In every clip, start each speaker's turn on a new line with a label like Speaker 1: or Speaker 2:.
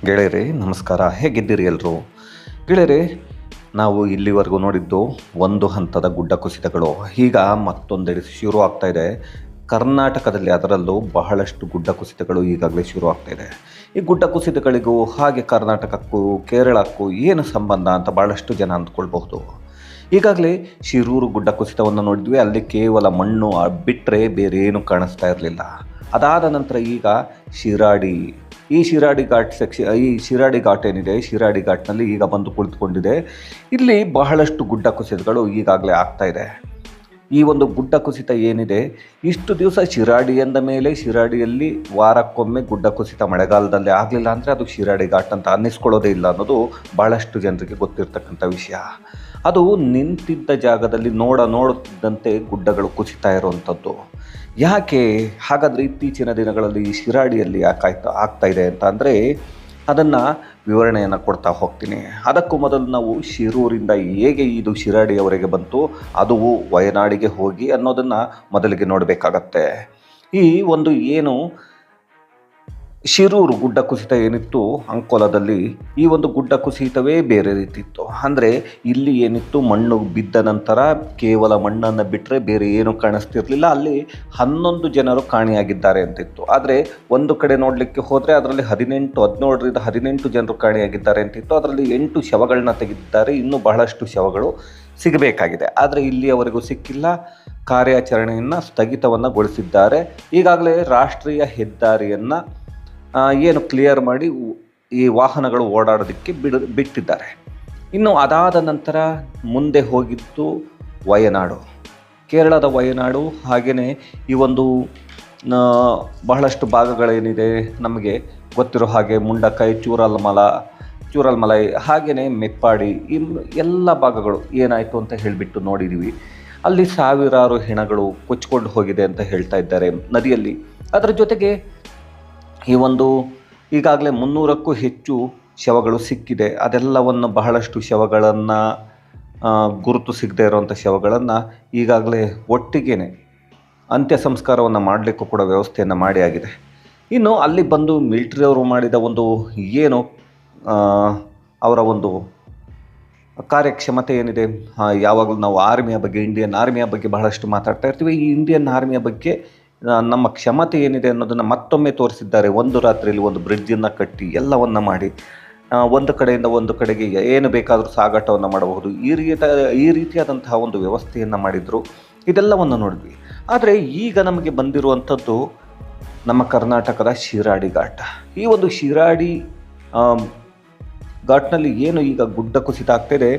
Speaker 1: ಗೆಳೆಯರೇ ನಮಸ್ಕಾರ. ಹೇಗಿದ್ದೀರಿ ಎಲ್ಲರೂ? ಗೆಳೆಯರೇ, ನಾವು ಇಲ್ಲಿವರೆಗೂ ನೋಡಿದ್ದು ಒಂದು ಹಂತದ ಗುಡ್ಡ ಕುಸಿತಗಳು. ಈಗ ಮತ್ತೊಂದೆಡೆ ಶುರು ಆಗ್ತಾ ಇದೆ ಕರ್ನಾಟಕದಲ್ಲಿ. ಅದರಲ್ಲೂ ಬಹಳಷ್ಟು ಗುಡ್ಡ ಕುಸಿತಗಳು ಈಗಾಗಲೇ ಶುರು ಆಗ್ತಾ ಇದೆ. ಈ ಗುಡ್ಡ ಕುಸಿತಗಳಿಗೂ ಹಾಗೆ ಕರ್ನಾಟಕಕ್ಕೂ ಕೇರಳಕ್ಕೂ ಏನು ಸಂಬಂಧ ಅಂತ ಭಾಳಷ್ಟು ಜನ ಅಂದ್ಕೊಳ್ಬಹುದು. ಈಗಾಗಲೇ ಶಿರೂರು ಗುಡ್ಡ ಕುಸಿತವನ್ನು ನೋಡಿದ್ವಿ. ಅಲ್ಲಿ ಕೇವಲ ಮಣ್ಣು ಬಿಟ್ಟರೆ ಬೇರೆ ಏನು ಕಾಣಿಸ್ತಾ ಇರಲಿಲ್ಲ. ಅದಾದ ನಂತರ ಈಗ ಶಿರಾಡಿ, ಈ ಶಿರಾಡಿ ಘಾಟ್ ಏನಿದೆ, ಶಿರಾಡಿ ಘಾಟ್ನಲ್ಲಿ ಈಗ ಬಂದು ಕುಳಿತುಕೊಂಡಿದೆ. ಇಲ್ಲಿ ಬಹಳಷ್ಟು ಗುಡ್ಡ ಕುಸಿತಗಳು ಈಗಾಗಲೇ ಆಗ್ತಾ ಇದೆ. ಈ ಒಂದು ಗುಡ್ಡ ಕುಸಿತ ಏನಿದೆ, ಇಷ್ಟು ದಿವಸ ಶಿರಾಡಿ ಎಂದ ಮೇಲೆ ಶಿರಾಡಿಯಲ್ಲಿ ವಾರಕ್ಕೊಮ್ಮೆ ಗುಡ್ಡ ಕುಸಿತ ಮಳೆಗಾಲದಲ್ಲಿ ಆಗಲಿಲ್ಲ ಅಂದರೆ ಅದು ಶಿರಾಡಿ ಘಾಟ್ ಅಂತ ಅನ್ನಿಸ್ಕೊಳ್ಳೋದೇ ಇಲ್ಲ ಅನ್ನೋದು ಭಾಳಷ್ಟು ಜನರಿಗೆ ಗೊತ್ತಿರ್ತಕ್ಕಂಥ ವಿಷಯ. ಅದು ನಿಂತಿದ್ದ ಜಾಗದಲ್ಲಿ ನೋಡುತ್ತಿದ್ದಂತೆ ಗುಡ್ಡಗಳು ಕುಸಿತಾ ಇರುವಂಥದ್ದು. ಯಾಕೆ ಹಾಗಾದರೆ ಇತ್ತೀಚಿನ ದಿನಗಳಲ್ಲಿ ಈ ಶಿರಾಡಿಯಲ್ಲಿ ಆಗ್ತಾ ಇದೆ ಅಂತ ಅಂದರೆ ಅದನ್ನು ವಿವರಣೆಯನ್ನು ಕೊಡ್ತಾ ಹೋಗ್ತೀನಿ. ಅದಕ್ಕೂ ಮೊದಲು ನಾವು ಶಿರೂರಿಂದ ಹೇಗೆ ಇದು ಶಿರಾಡಿಯವರೆಗೆ ಬಂತು, ಅದು ವಯನಾಡಿಗೆ ಹೋಗಿ ಅನ್ನೋದನ್ನು ಮೊದಲಿಗೆ ನೋಡಬೇಕಾಗತ್ತೆ. ಈ ಒಂದು ಏನು ಶಿರೂರು ಗುಡ್ಡ ಕುಸಿತ ಏನಿತ್ತು ಅಂಕೋಲದಲ್ಲಿ, ಈ ಒಂದು ಗುಡ್ಡ ಕುಸಿತವೇ ಬೇರೆ ರೀತಿ ಇತ್ತು. ಅಂದರೆ ಇಲ್ಲಿ ಏನಿತ್ತು, ಮಣ್ಣು ಬಿದ್ದ ನಂತರ ಕೇವಲ ಮಣ್ಣನ್ನು ಬಿಟ್ಟರೆ ಬೇರೆ ಏನೂ ಕಾಣಿಸ್ತಿರ್ಲಿಲ್ಲ. ಅಲ್ಲಿ 11 ಜನರು ಕಾಣೆಯಾಗಿದ್ದಾರೆ ಅಂತಿತ್ತು. ಆದರೆ ಒಂದು ಕಡೆ ನೋಡಲಿಕ್ಕೆ ಹೋದರೆ ಅದರಲ್ಲಿ 17 ಜನರು ಕಾಣೆಯಾಗಿದ್ದಾರೆ ಅಂತಿತ್ತು. ಅದರಲ್ಲಿ 8 ಶವಗಳನ್ನ ತೆಗೆದಿದ್ದಾರೆ. ಇನ್ನೂ ಬಹಳಷ್ಟು ಶವಗಳು ಸಿಗಬೇಕಾಗಿದೆ. ಆದರೆ ಇಲ್ಲಿಯವರೆಗೂ ಸಿಕ್ಕಿಲ್ಲ. ಕಾರ್ಯಾಚರಣೆಯನ್ನು ಸ್ಥಗಿತಗೊಳಿಸಿದ್ದಾರೆ. ಈಗಾಗಲೇ ರಾಷ್ಟ್ರೀಯ ಹೆದ್ದಾರಿಯನ್ನು ಏನು ಕ್ಲಿಯರ್ ಮಾಡಿ ಈ ವಾಹನಗಳು ಓಡಾಡೋದಕ್ಕೆ ಬಿಟ್ಟಿದ್ದಾರೆ. ಇನ್ನು ಅದಾದ ನಂತರ ಮುಂದೆ ಹೋಗಿದ್ದು ವಯನಾಡು, ಕೇರಳದ ವಯನಾಡು. ಹಾಗೆಯೇ ಈ ಒಂದು ಬಹಳಷ್ಟು ಭಾಗಗಳೇನಿದೆ ನಮಗೆ ಗೊತ್ತಿರೋ ಹಾಗೆ ಮುಂಡಕೈ, ಚೂರಲ್ಮಲೈ, ಹಾಗೆಯೇ ಮೆಪ್ಪಾಡಿ, ಈ ಎಲ್ಲ ಭಾಗಗಳು ಏನಾಯಿತು ಅಂತ ಹೇಳಿಬಿಟ್ಟು ನೋಡಿದ್ದೀವಿ. ಅಲ್ಲಿ ಸಾವಿರಾರು ಹೆಣಗಳು ಕೊಚ್ಕೊಂಡು ಹೋಗಿದೆ ಅಂತ ಹೇಳ್ತಾ ಇದ್ದಾರೆ ನದಿಯಲ್ಲಿ. ಅದರ ಜೊತೆಗೆ ಈ ಒಂದು ಈಗಾಗಲೇ 300ಕ್ಕೂ ಹೆಚ್ಚು ಶವಗಳು ಸಿಕ್ಕಿದೆ. ಅದೆಲ್ಲವನ್ನು ಬಹಳಷ್ಟು ಶವಗಳನ್ನು ಗುರುತು ಸಿಗದೇ ಇರುವಂಥ ಶವಗಳನ್ನು ಈಗಾಗಲೇ ಒಟ್ಟಿಗೆ ಅಂತ್ಯ ಸಂಸ್ಕಾರವನ್ನು ಮಾಡಲಿಕ್ಕೂ ಕೂಡ ವ್ಯವಸ್ಥೆಯನ್ನು ಮಾಡಿ ಆಗಿದೆ. ಇನ್ನು ಅಲ್ಲಿ ಬಂದು ಮಿಲಿಟರಿಯವರು ಮಾಡಿದ ಒಂದು ಏನು ಅವರ ಒಂದು ಕಾರ್ಯಕ್ಷಮತೆ ಏನಿದೆ, ಯಾವಾಗಲೂ ನಾವು ಆರ್ಮಿಯ ಬಗ್ಗೆ, ಇಂಡಿಯನ್ ಆರ್ಮಿಯ ಬಗ್ಗೆ ಬಹಳಷ್ಟು ಮಾತಾಡ್ತಾ ಇರ್ತೀವಿ. ಈ ಇಂಡಿಯನ್ ಆರ್ಮಿಯ ಬಗ್ಗೆ ನಮ್ಮ ಕ್ಷಮತೆ ಏನಿದೆ ಅನ್ನೋದನ್ನು ಮತ್ತೊಮ್ಮೆ ತೋರಿಸಿದ್ದಾರೆ. ಒಂದು ರಾತ್ರಿಯಲ್ಲಿ ಒಂದು ಬ್ರಿಡ್ಜನ್ನು ಕಟ್ಟಿ ಎಲ್ಲವನ್ನು ಮಾಡಿ ಒಂದು ಕಡೆಯಿಂದ ಒಂದು ಕಡೆಗೆ ಏನು ಬೇಕಾದರೂ ಸಾಗಾಟವನ್ನು ಮಾಡಬಹುದು. ಈ ರೀತಿಯಾದಂತಹ ಒಂದು ವ್ಯವಸ್ಥೆಯನ್ನು ಮಾಡಿದರು. ಇದೆಲ್ಲವನ್ನು ನೋಡಿದ್ವಿ. ಆದರೆ ಈಗ ನಮಗೆ ಬಂದಿರುವಂಥದ್ದು ನಮ್ಮ ಕರ್ನಾಟಕದ ಶಿರಾಡಿ ಘಾಟ್. ಈ ಒಂದು ಶಿರಾಡಿ ಘಾಟ್ನಲ್ಲಿ ಏನು ಈಗ ಗುಡ್ಡ ಕುಸಿತ ಆಗ್ತಿದೆ,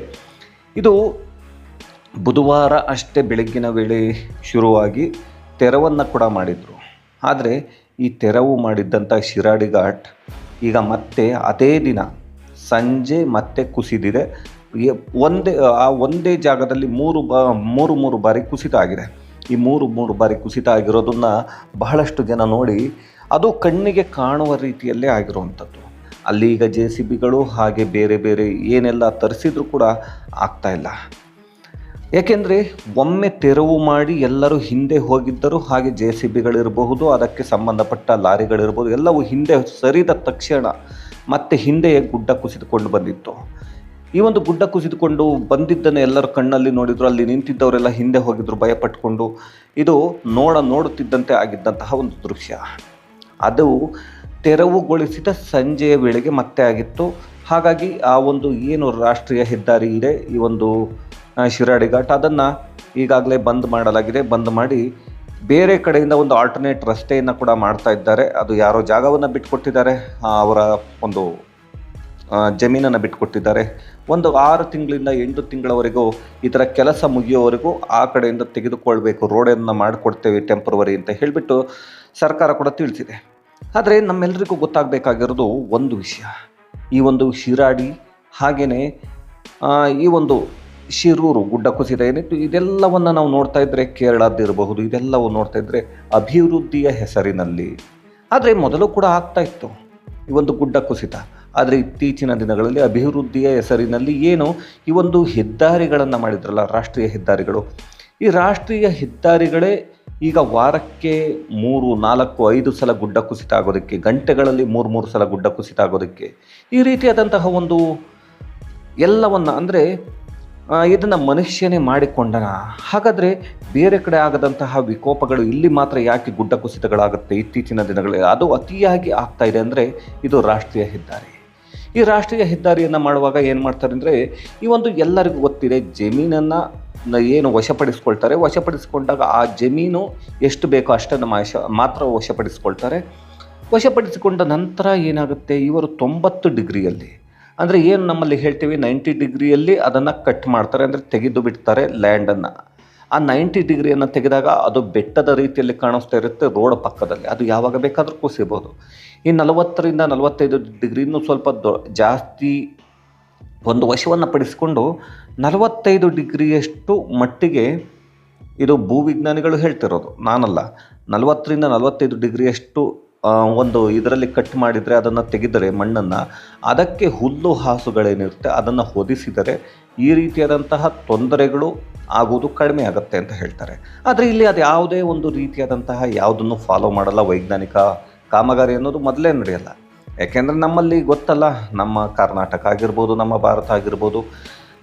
Speaker 1: ಇದು ಬುಧವಾರ ಅಷ್ಟೇ ಬೆಳಗ್ಗಿನ ವೇಳೆ ಶುರುವಾಗಿ ತೆರವನ್ನು ಕೂಡ ಮಾಡಿದರು. ಆದರೆ ಈ ತೆರವು ಮಾಡಿದ್ದಂಥ ಶಿರಾಡಿ ಘಾಟ್ ಈಗ ಮತ್ತೆ ಅದೇ ದಿನ ಸಂಜೆ ಮತ್ತೆ ಕುಸಿದಿದೆ. ಒಂದೇ ಜಾಗದಲ್ಲಿ ಮೂರು ಬಾರಿ ಕುಸಿತ ಆಗಿದೆ. ಈ ಮೂರು ಬಾರಿ ಕುಸಿತ ಆಗಿರೋದನ್ನು ಬಹಳಷ್ಟು ಜನ ನೋಡಿ ಅದು ಕಣ್ಣಿಗೆ ಕಾಣುವ ರೀತಿಯಲ್ಲೇ ಆಗಿರುವಂಥದ್ದು. ಅಲ್ಲಿ ಈಗ JCBಗಳು ಹಾಗೆ ಬೇರೆ ಬೇರೆ ಏನೆಲ್ಲ ತರಿಸಿದ್ರು ಕೂಡ ಆಗ್ತಾಯಿಲ್ಲ. ಏಕೆಂದರೆ ಒಮ್ಮೆ ತೆರವು ಮಾಡಿ ಎಲ್ಲರೂ ಹಿಂದೆ ಹೋಗಿದ್ದರು. ಹಾಗೆ JCBಗಳಿರಬಹುದು, ಅದಕ್ಕೆ ಸಂಬಂಧಪಟ್ಟ ಲಾರಿಗಳಿರ್ಬೋದು, ಎಲ್ಲವೂ ಹಿಂದೆ ಸರಿದ ತಕ್ಷಣ ಮತ್ತೆ ಹಿಂದೆಯೇ ಗುಡ್ಡ ಕುಸಿದುಕೊಂಡು ಬಂದಿತ್ತು. ಈ ಒಂದು ಗುಡ್ಡ ಕುಸಿದುಕೊಂಡು ಬಂದಿದ್ದನ್ನು ಎಲ್ಲರೂ ಕಣ್ಣಲ್ಲಿ ನೋಡಿದ್ರು. ಅಲ್ಲಿ ನಿಂತಿದ್ದವರೆಲ್ಲ ಹಿಂದೆ ಹೋಗಿದ್ರು ಭಯಪಟ್ಟುಕೊಂಡು. ಇದು ನೋಡುತ್ತಿದ್ದಂತೆ ಆಗಿದ್ದಂತಹ ಒಂದು ದೃಶ್ಯ. ಅದು ತೆರವುಗೊಳಿಸಿದ ಸಂಜೆಯ ವೇಳೆಗೆ ಮತ್ತೆ ಆಗಿತ್ತು. ಹಾಗಾಗಿ ಆ ಒಂದು ಏನು ರಾಷ್ಟ್ರೀಯ ಹೆದ್ದಾರಿ ಇದೆ, ಈ ಒಂದು ಶಿರಾಡಿ ಘಾಟ್, ಅದನ್ನು ಈಗಾಗಲೇ ಬಂದ್ ಮಾಡಲಾಗಿದೆ. ಬಂದ್ ಮಾಡಿ ಬೇರೆ ಕಡೆಯಿಂದ ಒಂದು ಆಲ್ಟರ್ನೇಟ್ ರಸ್ತೆಯನ್ನು ಕೂಡ ಮಾಡ್ತಾ ಇದ್ದಾರೆ. ಅದು ಯಾರೋ ಜಾಗವನ್ನು ಬಿಟ್ಟುಕೊಟ್ಟಿದ್ದಾರೆ, ಅವರ ಒಂದು ಜಮೀನನ್ನು ಬಿಟ್ಟುಕೊಟ್ಟಿದ್ದಾರೆ. ಒಂದು 6 ತಿಂಗಳಿಂದ 8 ತಿಂಗಳವರೆಗೂ ಈ ಥರ ಕೆಲಸ ಮುಗಿಯೋವರೆಗೂ ಆ ಕಡೆಯಿಂದ ತೆಗೆದುಕೊಳ್ಬೇಕು, ರೋಡನ್ನು ಮಾಡಿಕೊಡ್ತೇವೆ ಟೆಂಪ್ರವರಿ ಅಂತ ಹೇಳಿಬಿಟ್ಟು ಸರ್ಕಾರ ಕೂಡ ತಿಳಿಸಿದೆ. ಆದರೆ ನಮ್ಮೆಲ್ಲರಿಗೂ ಗೊತ್ತಾಗಬೇಕಾಗಿರೋದು ಒಂದು ವಿಷಯ, ಈ ಒಂದು ಶಿರಾಡಿ ಹಾಗೆಯೇ ಈ ಒಂದು ಶಿರೂರು ಗುಡ್ಡ ಕುಸಿತ ಏನಿತ್ತು, ಇದೆಲ್ಲವನ್ನು ನಾವು ನೋಡ್ತಾ ಇದ್ದರೆ, ಕೇರಳದ್ದಿರಬಹುದು, ಇದೆಲ್ಲವೂ ನೋಡ್ತಾ ಇದ್ದರೆ ಅಭಿವೃದ್ಧಿಯ ಹೆಸರಿನಲ್ಲಿ, ಆದರೆ ಮೊದಲು ಕೂಡ ಆಗ್ತಾ ಇತ್ತು ಈ ಒಂದು ಗುಡ್ಡ ಕುಸಿತ. ಆದರೆ ಇತ್ತೀಚಿನ ದಿನಗಳಲ್ಲಿ ಅಭಿವೃದ್ಧಿಯ ಹೆಸರಿನಲ್ಲಿ ಏನು ಈ ಒಂದು ಹೆದ್ದಾರಿಗಳನ್ನು ಮಾಡಿದ್ರಲ್ಲ, ರಾಷ್ಟ್ರೀಯ ಹೆದ್ದಾರಿಗಳು, ಈ ರಾಷ್ಟ್ರೀಯ ಹೆದ್ದಾರಿಗಳೇ ಈಗ ವಾರಕ್ಕೆ 3, 4, 5 ಸಲ ಗುಡ್ಡ ಕುಸಿತ ಆಗೋದಕ್ಕೆ, ಗಂಟೆಗಳಲ್ಲಿ 3 ಸಲ ಗುಡ್ಡ ಕುಸಿತ ಆಗೋದಕ್ಕೆ, ಈ ರೀತಿಯಾದಂತಹ ಒಂದು ಎಲ್ಲವನ್ನು ಅಂದರೆ ಇದನ್ನು ಮನುಷ್ಯನೇ ಮಾಡಿಕೊಂಡನ. ಹಾಗಾದರೆ ಬೇರೆ ಕಡೆ ಆಗದಂತಹ ವಿಕೋಪಗಳು ಇಲ್ಲಿ ಮಾತ್ರ ಯಾಕೆ ಗುಡ್ಡ ಕುಸಿತಗಳಾಗುತ್ತೆ ಇತ್ತೀಚಿನ ದಿನಗಳಲ್ಲಿ? ಅದು ಅತಿಯಾಗಿ ಆಗ್ತಾ ಇದೆ. ಅಂದರೆ ಇದು ರಾಷ್ಟ್ರೀಯ ಹೆದ್ದಾರಿ. ಈ ರಾಷ್ಟ್ರೀಯ ಹೆದ್ದಾರಿಯನ್ನು ಮಾಡುವಾಗ ಏನು ಮಾಡ್ತಾರೆ ಅಂದರೆ, ಈ ಒಂದು ಎಲ್ಲರಿಗೂ ಗೊತ್ತಿದೆ, ಜಮೀನನ್ನು ಏನು ವಶಪಡಿಸ್ಕೊಳ್ತಾರೆ, ವಶಪಡಿಸ್ಕೊಂಡಾಗ ಆ ಜಮೀನು ಎಷ್ಟು ಬೇಕೋ ಅಷ್ಟನ್ನು ಮಾತ್ರ ವಶಪಡಿಸ್ಕೊಳ್ತಾರೆ. ವಶಪಡಿಸಿಕೊಂಡ ನಂತರ ಏನಾಗುತ್ತೆ, ಇವರು 90 ಡಿಗ್ರಿಯಲ್ಲಿ, ಅಂದರೆ ಏನು ನಮ್ಮಲ್ಲಿ ಹೇಳ್ತೀವಿ 90 ಡಿಗ್ರಿಯಲ್ಲಿ ಅದನ್ನು ಕಟ್ ಮಾಡ್ತಾರೆ, ಅಂದರೆ ತೆಗೆದು ಬಿಡ್ತಾರೆ ಲ್ಯಾಂಡನ್ನು. ಆ 90 ಡಿಗ್ರಿಯನ್ನು ತೆಗೆದಾಗ ಅದು ಬೆಟ್ಟದ ರೀತಿಯಲ್ಲಿ ಕಾಣಿಸ್ತಾ ಇರುತ್ತೆ ರೋಡ್ ಪಕ್ಕದಲ್ಲಿ. ಅದು ಯಾವಾಗ ಬೇಕಾದರೂ ಕುಸಿಬೋದು. ಈ 40ರಿಂದ 45 ಡಿಗ್ರಿ ಇನ್ನೂ ಸ್ವಲ್ಪ ಜಾಸ್ತಿ ಒಂದು ವಶವನ್ನು ಪಡಿಸಿಕೊಂಡು 45 ಡಿಗ್ರಿಯಷ್ಟು ಮಟ್ಟಿಗೆ, ಇದು ಭೂವಿಜ್ಞಾನಿಗಳು ಹೇಳ್ತಿರೋದು, ನಾನಲ್ಲ, 40ರಿಂದ 45 ಡಿಗ್ರಿಯಷ್ಟು ಒಂದು ಇದರಲ್ಲಿ ಕಟ್ ಮಾಡಿದರೆ, ಅದನ್ನು ತೆಗೆದರೆ ಮಣ್ಣನ್ನು, ಅದಕ್ಕೆ ಹುಲ್ಲು ಹಾಸುಗಳೇನಿರುತ್ತೆ ಅದನ್ನು ಹೊದಿಸಿದರೆ ಈ ರೀತಿಯಾದಂತಹ ತೊಂದರೆಗಳು ಆಗುವುದು ಕಡಿಮೆ ಆಗುತ್ತೆ ಅಂತ ಹೇಳ್ತಾರೆ. ಆದರೆ ಇಲ್ಲಿ ಅದು ಯಾವುದೇ ಒಂದು ರೀತಿಯಾದಂತಹ ಯಾವುದನ್ನು ಫಾಲೋ ಮಾಡಲ್ಲ. ವೈಜ್ಞಾನಿಕ ಕಾಮಗಾರಿ ಅನ್ನೋದು ಮೊದಲೇ ನಡೆಯಲ್ಲ. ಯಾಕೆಂದರೆ ನಮ್ಮಲ್ಲಿ ಗೊತ್ತಲ್ಲ, ನಮ್ಮ ಕರ್ನಾಟಕ ಆಗಿರ್ಬೋದು, ನಮ್ಮ ಭಾರತ ಆಗಿರ್ಬೋದು,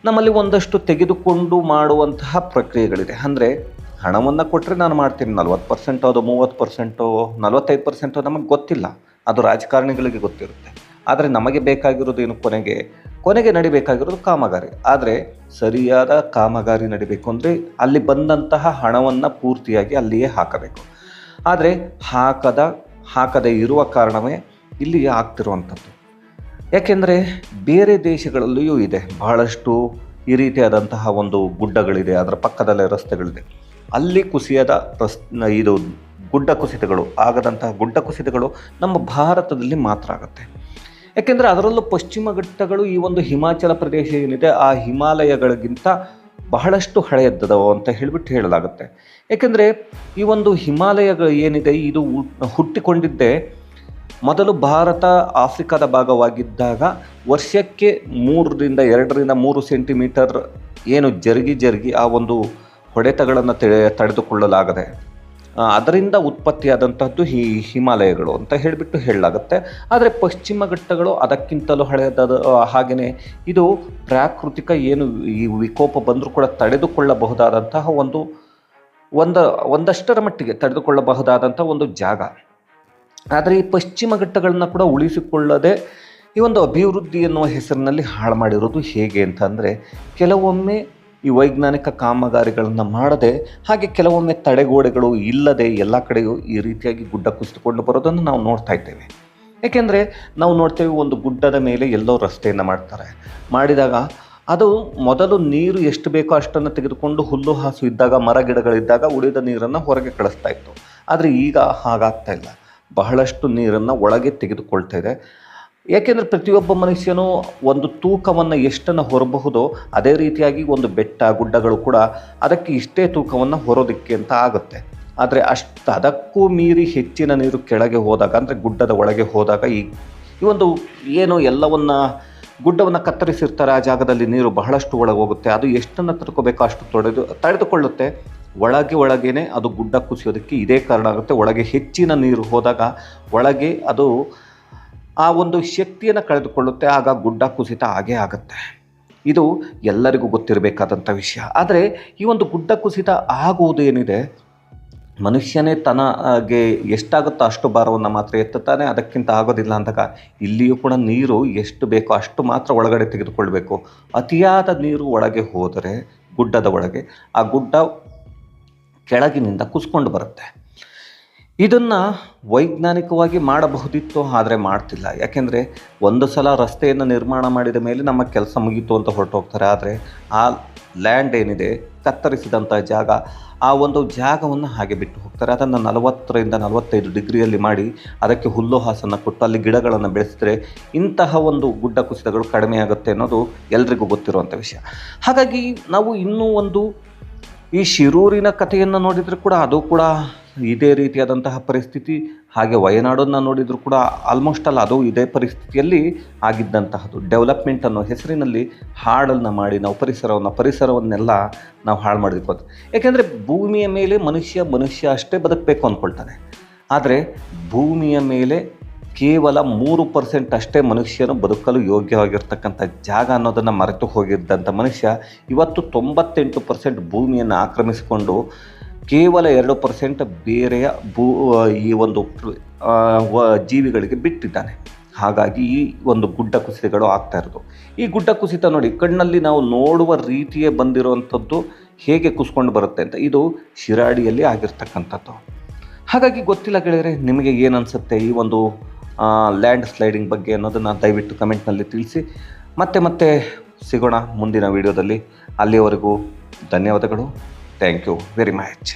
Speaker 1: ನಮ್ಮಲ್ಲಿ ಒಂದಷ್ಟು ತೆಗೆದುಕೊಂಡು ಮಾಡುವಂತಹ ಪ್ರಕ್ರಿಯೆಗಳಿದೆ. ಅಂದರೆ ಹಣವನ್ನು ಕೊಟ್ಟರೆ ನಾನು ಮಾಡ್ತೀನಿ, 40% ಅದು 30%, 45% ನಮಗೆ ಗೊತ್ತಿಲ್ಲ, ಅದು ರಾಜಕಾರಣಿಗಳಿಗೆ ಗೊತ್ತಿರುತ್ತೆ. ಆದರೆ ನಮಗೆ ಬೇಕಾಗಿರೋದು ಏನು, ಕೊನೆಗೆ ನಡಿಬೇಕಾಗಿರೋದು ಕಾಮಗಾರಿ. ಆದರೆ ಸರಿಯಾದ ಕಾಮಗಾರಿ ನಡಿಬೇಕು ಅಂದರೆ ಅಲ್ಲಿ ಬಂದಂತಹ ಹಣವನ್ನು ಪೂರ್ತಿಯಾಗಿ ಅಲ್ಲಿಯೇ ಹಾಕಬೇಕು. ಆದರೆ ಹಾಕದೇ ಇರುವ ಕಾರಣವೇ ಇಲ್ಲಿ ಆಗ್ತಿರುವಂಥದ್ದು. ಯಾಕೆಂದರೆ ಬೇರೆ ದೇಶಗಳಲ್ಲಿಯೂ ಇದೆ ಬಹಳಷ್ಟು ಈ ರೀತಿಯಾದಂತಹ ಒಂದು ಗುಡ್ಡಗಳಿದೆ, ಅದರ ಪಕ್ಕದಲ್ಲೇ ರಸ್ತೆಗಳಿದೆ. ಅಲ್ಲಿ ಕುಸಿಯದ ಇದು ಗುಡ್ಡ ಕುಸಿತಗಳು ಆಗದಂತಹ ಗುಡ್ಡ ಕುಸಿತಗಳು ನಮ್ಮ ಭಾರತದಲ್ಲಿ ಮಾತ್ರ ಆಗುತ್ತೆ. ಯಾಕೆಂದರೆ ಅದರಲ್ಲೂ ಪಶ್ಚಿಮ ಘಟ್ಟಗಳು, ಈ ಒಂದು ಹಿಮಾಚಲ ಪ್ರದೇಶ ಏನಿದೆ, ಆ ಹಿಮಾಲಯಗಳಿಗಿಂತ ಬಹಳಷ್ಟು ಹಳೆಯದ್ದವು ಅಂತ ಹೇಳಲಾಗುತ್ತೆ. ಯಾಕೆಂದರೆ ಈ ಒಂದು ಹಿಮಾಲಯಗಳು ಏನಿದೆ, ಇದು ಹುಟ್ಟಿಕೊಂಡಿದ್ದೇ ಮೊದಲು ಭಾರತ ಆಫ್ರಿಕಾದ ಭಾಗವಾಗಿದ್ದಾಗ ವರ್ಷಕ್ಕೆ 2 ಸೆಂಟಿಮೀಟರ್ ಏನು ಜರುಗಿ ಆ ಒಂದು ಹೊಡೆತಗಳನ್ನು ತಡೆದುಕೊಳ್ಳಲಾಗದೆ ಅದರಿಂದ ಉತ್ಪತ್ತಿಯಾದಂಥದ್ದು ಈ ಹಿಮಾಲಯಗಳು ಅಂತ ಹೇಳಲಾಗುತ್ತೆ. ಆದರೆ ಪಶ್ಚಿಮ ಘಟ್ಟಗಳು ಅದಕ್ಕಿಂತಲೂ ಹಳೆಯದಾದ, ಹಾಗೆಯೇ ಇದು ಪ್ರಾಕೃತಿಕ ಏನು ಈ ವಿಕೋಪ ಬಂದರೂ ಕೂಡ ತಡೆದುಕೊಳ್ಳಬಹುದಾದಂತಹ ಒಂದಷ್ಟರ ಮಟ್ಟಿಗೆ ತಡೆದುಕೊಳ್ಳಬಹುದಾದಂಥ ಒಂದು ಜಾಗ. ಆದರೆ ಈ ಪಶ್ಚಿಮ ಘಟ್ಟಗಳನ್ನು ಕೂಡ ಉಳಿಸಿಕೊಳ್ಳದೆ ಈ ಒಂದು ಅಭಿವೃದ್ಧಿ ಎನ್ನುವ ಹೆಸರಿನಲ್ಲಿ ಹಾಳು ಮಾಡಿರೋದು ಹೇಗೆ ಅಂತಂದರೆ, ಕೆಲವೊಮ್ಮೆ ಈ ವೈಜ್ಞಾನಿಕ ಕಾಮಗಾರಿಗಳನ್ನು ಮಾಡದೆ, ಹಾಗೆ ಕೆಲವೊಮ್ಮೆ ತಡೆಗೋಡೆಗಳು ಇಲ್ಲದೆ ಎಲ್ಲ ಕಡೆಯೂ ಈ ರೀತಿಯಾಗಿ ಗುಡ್ಡ ಕುಸಿದುಕೊಂಡು ಬರೋದನ್ನು ನಾವು ನೋಡ್ತಾ ಇದ್ದೇವೆ. ಏಕೆಂದರೆ ನಾವು ನೋಡ್ತೇವೆ, ಒಂದು ಗುಡ್ಡದ ಮೇಲೆ ಎಲ್ಲೋ ರಸ್ತೆಯನ್ನು ಮಾಡಿದಾಗ ಅದು ಮೊದಲು ನೀರು ಎಷ್ಟು ಬೇಕೋ ಅಷ್ಟನ್ನು ತೆಗೆದುಕೊಂಡು ಹುಲ್ಲು ಹಾಸು ಇದ್ದಾಗ, ಮರ ಗಿಡಗಳಿದ್ದಾಗ ಉಳಿದ ನೀರನ್ನು ಹೊರಗೆ ಕಳಿಸ್ತಾ ಇತ್ತು. ಆದರೆ ಈಗ ಹಾಗಾಗ್ತಾ ಇಲ್ಲ, ಬಹಳಷ್ಟು ನೀರನ್ನು ಒಳಗೆ ತೆಗೆದುಕೊಳ್ತಾ ಇದೆ. ಏಕೆಂದರೆ ಪ್ರತಿಯೊಬ್ಬ ಮನುಷ್ಯನೂ ಒಂದು ತೂಕವನ್ನು ಎಷ್ಟನ್ನು ಹೊರಬಹುದೋ ಅದೇ ರೀತಿಯಾಗಿ ಒಂದು ಬೆಟ್ಟ ಗುಡ್ಡಗಳು ಕೂಡ ಅದಕ್ಕೆ ಇಷ್ಟೇ ತೂಕವನ್ನು ಹೊರೋದಕ್ಕೆ ಅಂತ ಆಗುತ್ತೆ. ಆದರೆ ಅದಕ್ಕೂ ಮೀರಿ ಹೆಚ್ಚಿನ ನೀರು ಕೆಳಗೆ ಹೋದಾಗ, ಅಂದರೆ ಗುಡ್ಡದ ಒಳಗೆ ಹೋದಾಗ, ಈ ಒಂದು ಏನು ಎಲ್ಲವನ್ನು ಗುಡ್ಡವನ್ನು ಕತ್ತರಿಸಿರ್ತಾರೆ, ಆ ಜಾಗದಲ್ಲಿ ನೀರು ಬಹಳಷ್ಟು ಒಳಗೆ ಹೋಗುತ್ತೆ. ಅದು ಎಷ್ಟನ್ನು ತಡ್ಕೋಬೇಕೋ ಅಷ್ಟು ತಡೆದುಕೊಳ್ಳುತ್ತೆ. ಒಳಗೇನೆ ಅದು ಗುಡ್ಡ ಕುಸಿಯೋದಕ್ಕೆ ಇದೇ ಕಾರಣ ಆಗುತ್ತೆ. ಒಳಗೆ ಹೆಚ್ಚಿನ ನೀರು ಹೋದಾಗ ಒಳಗೆ ಅದು ಆ ಒಂದು ಶಕ್ತಿಯನ್ನು ಕಳೆದುಕೊಳ್ಳುತ್ತೆ, ಆಗ ಗುಡ್ಡ ಕುಸಿತ ಆಗೇ ಆಗುತ್ತೆ. ಇದು ಎಲ್ಲರಿಗೂ ಗೊತ್ತಿರಬೇಕಾದಂಥ ವಿಷಯ. ಆದರೆ ಈ ಒಂದು ಗುಡ್ಡ ಕುಸಿತ ಆಗುವುದೇನಿದೆ, ಮನುಷ್ಯನೇ ತನಗೆ ಎಷ್ಟಾಗುತ್ತೋ ಅಷ್ಟು ಭಾರವನ್ನು ಮಾತ್ರ ಎತ್ತುತ್ತಾನೆ, ಅದಕ್ಕಿಂತ ಆಗೋದಿಲ್ಲ ಅಂದಾಗ ಇಲ್ಲಿಯೂ ಕೂಡ ನೀರು ಎಷ್ಟು ಬೇಕೋ ಅಷ್ಟು ಮಾತ್ರ ಒಳಗಡೆ ತೆಗೆದುಕೊಳ್ಬೇಕು. ಅತಿಯಾದ ನೀರು ಒಳಗೆ ಹೋದರೆ ಗುಡ್ಡದ ಒಳಗೆ ಆ ಗುಡ್ಡ ಕೆಳಗಿನಿಂದ ಕುಸ್ಕೊಂಡು ಬರುತ್ತೆ. ಇದನ್ನು ವೈಜ್ಞಾನಿಕವಾಗಿ ಮಾಡಬಹುದಿತ್ತು, ಆದರೆ ಮಾಡ್ತಿಲ್ಲ. ಯಾಕೆಂದರೆ ಒಂದು ಸಲ ರಸ್ತೆಯನ್ನು ನಿರ್ಮಾಣ ಮಾಡಿದ ಮೇಲೆ ನಮ್ಮ ಕೆಲಸ ಮುಗೀತು ಅಂತ ಹೊರಟೋಗ್ತಾರೆ. ಆದರೆ ಆ ಲ್ಯಾಂಡ್ ಏನಿದೆ, ಕತ್ತರಿಸಿದಂಥ ಜಾಗ, ಆ ಒಂದು ಜಾಗವನ್ನು ಹಾಗೆ ಬಿಟ್ಟು ಹೋಗ್ತಾರೆ. ಅದನ್ನು 40ರಿಂದ 45 ಡಿಗ್ರಿಯಲ್ಲಿ ಮಾಡಿ ಅದಕ್ಕೆ ಹುಲ್ಲು ಹಾಸನ್ನು ಕೊಟ್ಟು ಅಲ್ಲಿ ಗಿಡಗಳನ್ನು ಬೆಳೆಸಿದ್ರೆ ಇಂತಹ ಒಂದು ಗುಡ್ಡ ಕುಸಿತಗಳು ಕಡಿಮೆ ಆಗುತ್ತೆ ಅನ್ನೋದು ಎಲ್ರಿಗೂ ಗೊತ್ತಿರುವಂಥ ವಿಷಯ. ಹಾಗಾಗಿ ನಾವು ಇನ್ನೂ ಒಂದು ಈ ಶಿರೂರಿನ ಕಥೆಯನ್ನು ನೋಡಿದರೆ ಕೂಡ ಅದು ಕೂಡ ಇದೇ ರೀತಿಯಾದಂತಹ ಪರಿಸ್ಥಿತಿ. ಹಾಗೆ ವಯನಾಡನ್ನು ನೋಡಿದರೂ ಕೂಡ ಆಲ್ಮೋಸ್ಟ್ ಅದು ಇದೇ ಪರಿಸ್ಥಿತಿಯಲ್ಲಿ ಆಗಿದ್ದಂತಹದ್ದು. ಡೆವಲಪ್ಮೆಂಟ್ ಅನ್ನೋ ಹೆಸರಿನಲ್ಲಿ ಹಾಳನ್ನು ಮಾಡಿ ನಾವು ಪರಿಸರವನ್ನೆಲ್ಲ ನಾವು ಹಾಳು ಮಾಡಿರ್ಬೋದು. ಯಾಕೆಂದರೆ ಭೂಮಿಯ ಮೇಲೆ ಮನುಷ್ಯ ಅಷ್ಟೇ ಬದುಕಬೇಕು ಅಂದ್ಕೊಳ್ತಾನೆ. ಆದರೆ ಭೂಮಿಯ ಮೇಲೆ ಕೇವಲ 3% ಅಷ್ಟೇ ಮನುಷ್ಯನು ಬದುಕಲು ಯೋಗ್ಯವಾಗಿರ್ತಕ್ಕಂಥ ಜಾಗ ಅನ್ನೋದನ್ನು ಮರೆತು ಹೋಗಿದ್ದಂಥ ಮನುಷ್ಯ ಇವತ್ತು 98% ಭೂಮಿಯನ್ನು ಆಕ್ರಮಿಸಿಕೊಂಡು ಕೇವಲ 2% ಬೇರೆಯ ಈ ಒಂದು ಜೀವಿಗಳಿಗೆ ಬಿಟ್ಟಿದ್ದಾನೆ. ಹಾಗಾಗಿ ಈ ಒಂದು ಗುಡ್ಡ ಕುಸಿತಗಳು ಆಗ್ತಾ ಇರೋದು. ಈ ಗುಡ್ಡ ಕುಸಿತ ನೋಡಿ, ಕಣ್ಣಲ್ಲಿ ನಾವು ನೋಡುವ ರೀತಿಯೇ ಬಂದಿರುವಂಥದ್ದು ಹೇಗೆ ಕುಸ್ಕೊಂಡು ಬರುತ್ತೆ ಅಂತ. ಇದು ಶಿರಾಡಿಯಲ್ಲಿ ಆಗಿರ್ತಕ್ಕಂಥದ್ದು. ಹಾಗಾಗಿ ಗೊತ್ತಿಲ್ಲ ಗೆಳೆಯರೆ, ನಿಮಗೆ ಏನು ಅನಿಸುತ್ತೆ ಈ ಒಂದು ಲ್ಯಾಂಡ್ ಸ್ಲೈಡಿಂಗ್ ಬಗ್ಗೆ ಅನ್ನೋದನ್ನು ದಯವಿಟ್ಟು ಕಮೆಂಟ್ನಲ್ಲಿ ತಿಳಿಸಿ. ಮತ್ತೆ ಸಿಗೋಣ ಮುಂದಿನ ವಿಡಿಯೋದಲ್ಲಿ. ಅಲ್ಲಿಯವರೆಗೂ ಧನ್ಯವಾದಗಳು. Thank you very much.